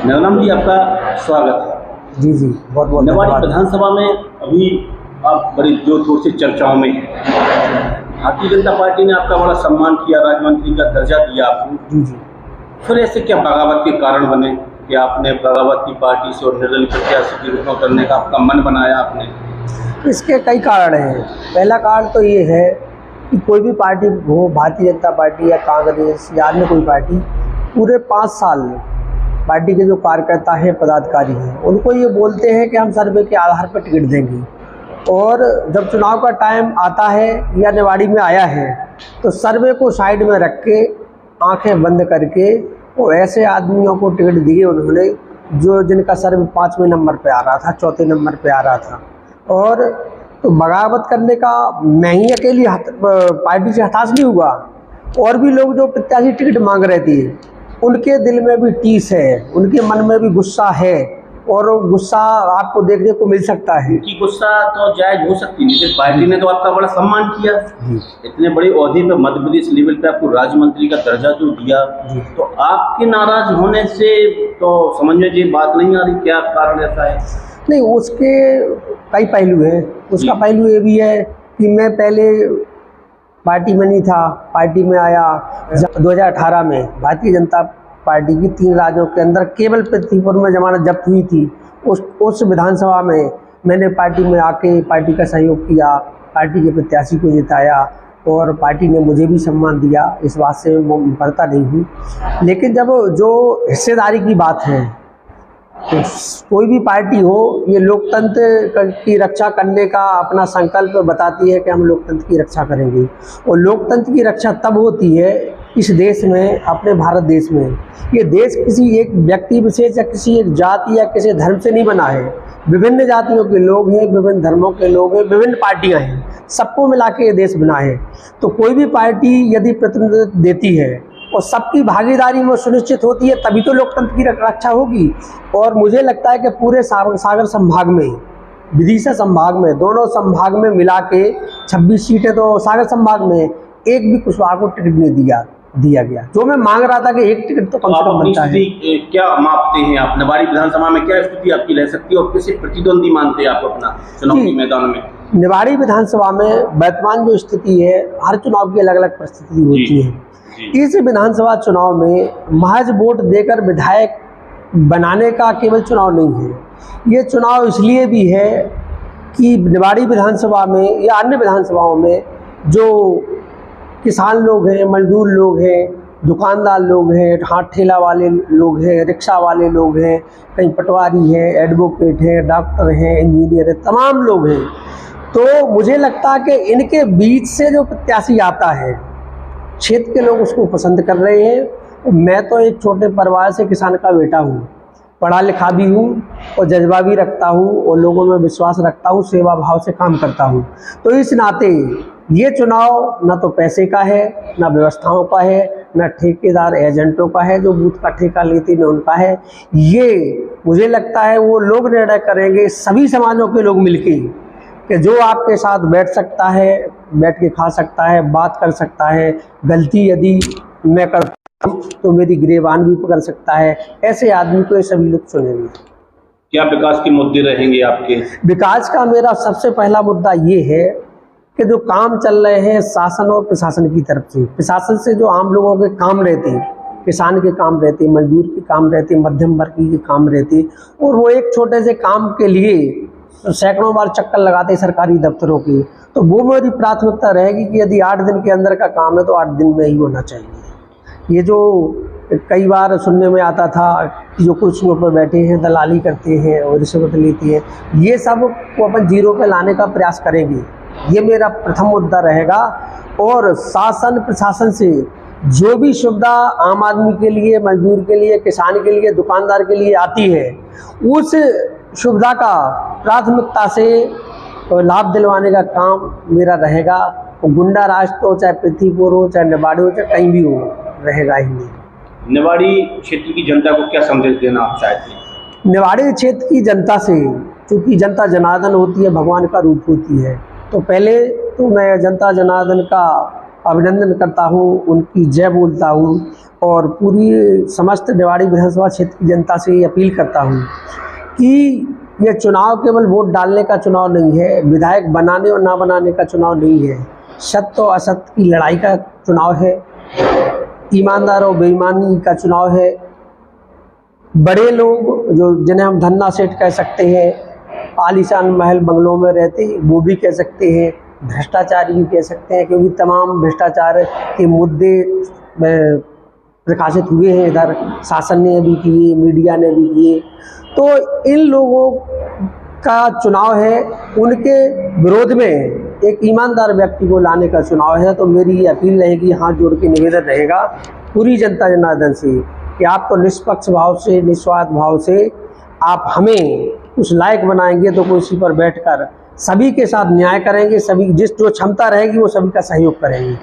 नरनम जी, आपका स्वागत है। जी जी, बहुत बहुत निवाड़ी धन्यवाद। विधानसभा में अभी आप बड़ी जोर शोर से चर्चाओं में हैं। भारतीय जनता पार्टी ने आपका बड़ा सम्मान किया, राज्य मंत्री का दर्जा दिया आपको। जी जी, फिर ऐसे क्या बगावत के कारण बने कि आपने बगावत की पार्टी से और निर्दलीय प्रत्याशी के रूप में करने का आपका मन बनाया आपने? इसके कई कारण हैं। पहला कारण तो ये है कि कोई भी पार्टी हो, भारतीय जनता पार्टी या कांग्रेस या अन्य कोई पार्टी, पूरे 5 साल पार्टी के जो कार्यकर्ता हैं, पदाधिकारी हैं, उनको ये बोलते हैं कि हम सर्वे के आधार पर टिकट देंगे, और जब चुनाव का टाइम आता है या निवाड़ी में आया है तो सर्वे को साइड में रख के, आंखें बंद करके, वो ऐसे आदमियों को टिकट दिए उन्होंने जो जिनका सर्वे 5वें नंबर पे आ रहा था, 4थे नंबर पे आ रहा था। और तो बगावत करने का मैं ही अकेली पार्टी से हताश नहीं हुआ, और भी लोग जो प्रत्याशी टिकट मांग रहे थे उनके दिल में भी टीस है, उनके मन में भी गुस्सा है, और वो गुस्सा आपको देखने को मिल सकता है। उनकी गुस्सा तो जायज हो सकती है, लेकिन पार्टी ने तो आपका बड़ा सम्मान किया। इतने बड़े ओहदे पे, मध्य प्रदेश लेवल पे आपको राज्य मंत्री का दर्जा जो दिया, तो आपके नाराज होने से तो समझ में ये बात नहीं आ रही, क्या कारण ऐसा है? नहीं, उसके कई पहलू हैं। उसका पहलू ये भी है कि मैं पहले पार्टी में नहीं था, पार्टी में आया 2018 में। भारतीय जनता पार्टी की 3 राज्यों के अंदर केवल पृथ्वीपुर में जमानत जब्त हुई थी। उस विधानसभा में मैंने पार्टी में आके पार्टी का सहयोग किया, पार्टी के प्रत्याशी को जिताया, और पार्टी ने मुझे भी सम्मान दिया। इस बात से मैं भरता नहीं हूँ। लेकिन जब जो हिस्सेदारी की बात है, तो कोई भी पार्टी हो, ये लोकतंत्र की रक्षा करने का अपना संकल्प बताती है कि हम लोकतंत्र की रक्षा करेंगे। और लोकतंत्र की रक्षा तब होती है इस देश में, अपने भारत देश में। ये देश किसी एक व्यक्ति विशेष या किसी एक जाति या किसी धर्म से नहीं बना है। विभिन्न जातियों के लोग हैं, विभिन्न धर्मों के लोग हैं, विभिन्न पार्टियां हैं, सबको मिला के ये देश बना है। तो कोई भी पार्टी यदि प्रतिनिधित्व देती है और सबकी भागीदारी में सुनिश्चित होती है, तभी तो लोकतंत्र की रक्षा होगी। और मुझे लगता है कि पूरे सागर संभाग में, विदिशा संभाग में, दोनों संभाग में मिला के 26 सीटें तो सागर संभाग में, एक भी कुशवाहा को टिकट नहीं दिया गया। जो मैं मांग रहा था कि एक टिकट तो कम से कम बनता है। क्या मापते हैं आप? निवाड़ी विधानसभा में क्या स्थिति आपकी रह सकती है और किसे प्रतिद्वंदी मानते हैं आप अपना चुनाव के मैदान में? निवाड़ी विधानसभा में वर्तमान जो स्थिति है, हर चुनाव की अलग अलग परिस्थिति होती है। इस विधानसभा चुनाव में महज वोट देकर विधायक बनाने का केवल चुनाव नहीं है। ये चुनाव इसलिए भी है कि निवाड़ी विधानसभा में या अन्य विधानसभाओं में जो किसान लोग हैं, मजदूर लोग हैं, दुकानदार लोग हैं, हाथ ठेला वाले लोग हैं, रिक्शा वाले लोग हैं, कहीं पटवारी हैं, एडवोकेट हैं, डॉक्टर हैं, इंजीनियर हैं, तमाम लोग हैं। तो मुझे लगता है कि इनके बीच से जो प्रत्याशी आता है, क्षेत्र के लोग उसको पसंद कर रहे हैं। मैं तो एक छोटे परिवार से किसान का बेटा हूँ, पढ़ा लिखा भी हूँ और जज्बा भी रखता हूँ और लोगों में विश्वास रखता हूँ, सेवा भाव से काम करता हूँ। तो इस नाते ये चुनाव न तो पैसे का है, न व्यवस्थाओं का है, न ठेकेदार एजेंटों का है जो बूथ का ठेका लेते न उनका है। ये मुझे लगता है वो लोग निर्णय करेंगे, सभी समाजों के लोग मिलके, कि जो आपके साथ बैठ सकता है, बैठ के खा सकता है, बात कर सकता है। गलती यदि मैं करता हूँ तो मेरी गिरेबान भी पकड़ सकता है। ऐसे आदमी को ये सभी लोग चुनेंगे। क्या विकास के मुद्दे रहेंगे आपके? विकास का मेरा सबसे पहला मुद्दा ये है कि जो काम चल रहे हैं शासन और प्रशासन की तरफ से, प्रशासन से जो आम लोगों के काम रहते हैं, किसान के काम रहते, मजदूर के काम रहते, मध्यम वर्ग के काम रहते, और वो एक छोटे से काम के लिए सैकड़ों बार चक्कर लगाते सरकारी दफ्तरों की, तो वो मेरी प्राथमिकता रहेगी कि यदि 8 दिन के अंदर का काम है तो 8 दिन में ही होना चाहिए। ये जो कई बार सुनने में आता था कि जो कुर्सियों पर बैठे हैं, दलाली करते हैं और रिश्वत लेते हैं, ये सब को अपन जीरो पे लाने का प्रयास करेंगे। ये मेरा प्रथम मुद्दा रहेगा। और शासन प्रशासन से जो भी सुविधा आम आदमी के लिए, मजदूर के लिए, किसान के लिए, दुकानदार के लिए आती है, उस सुविधा का प्राथमिकता से लाभ दिलवाने का काम मेरा रहेगा। गुंडा राज तो चाहे पृथ्वीपुर हो, चाहे निवाड़ी हो, चाहे कहीं भी हो, रहेगा ही नहीं। निवाड़ी क्षेत्र की जनता को क्या संदेश देना आप चाहते हैं? निवाड़ी क्षेत्र की जनता से, चूँकि जनता जनार्दन होती है, भगवान का रूप होती है, तो पहले तो मैं जनता जनार्दन का अभिनंदन करता हूँ, उनकी जय बोलता हूँ और पूरी समस्त निवाड़ी विधानसभा क्षेत्र की जनता से ये अपील करता हूँ कि ये चुनाव केवल वोट डालने का चुनाव नहीं है, विधायक बनाने और ना बनाने का चुनाव नहीं है, सत्य और असत्य की लड़ाई का चुनाव है, ईमानदार और बेईमानी का चुनाव है। बड़े लोग जो जिन्हें हम धन्ना सेठ कह सकते हैं, आलीशान महल बंगलों में रहते हैं, वो भी कह सकते हैं, भ्रष्टाचारी भी कह सकते हैं, क्योंकि तमाम भ्रष्टाचार के मुद्दे प्रकाशित हुए हैं, इधर शासन ने भी किए, मीडिया ने भी किए। तो इन लोगों का चुनाव है, उनके विरोध में एक ईमानदार व्यक्ति को लाने का चुनाव है। तो मेरी ये अपील रहेगी, हाथ जोड़ के निवेदन रहेगा पूरी जनता जनार्दन से कि आप तो निष्पक्ष भाव से, निस्वार्थ भाव से आप हमें उस लायक बनाएंगे तो कुर्सी पर बैठकर सभी के साथ न्याय करेंगे, सभी जिस जो क्षमता रहेगी वो सभी का सहयोग करेंगे।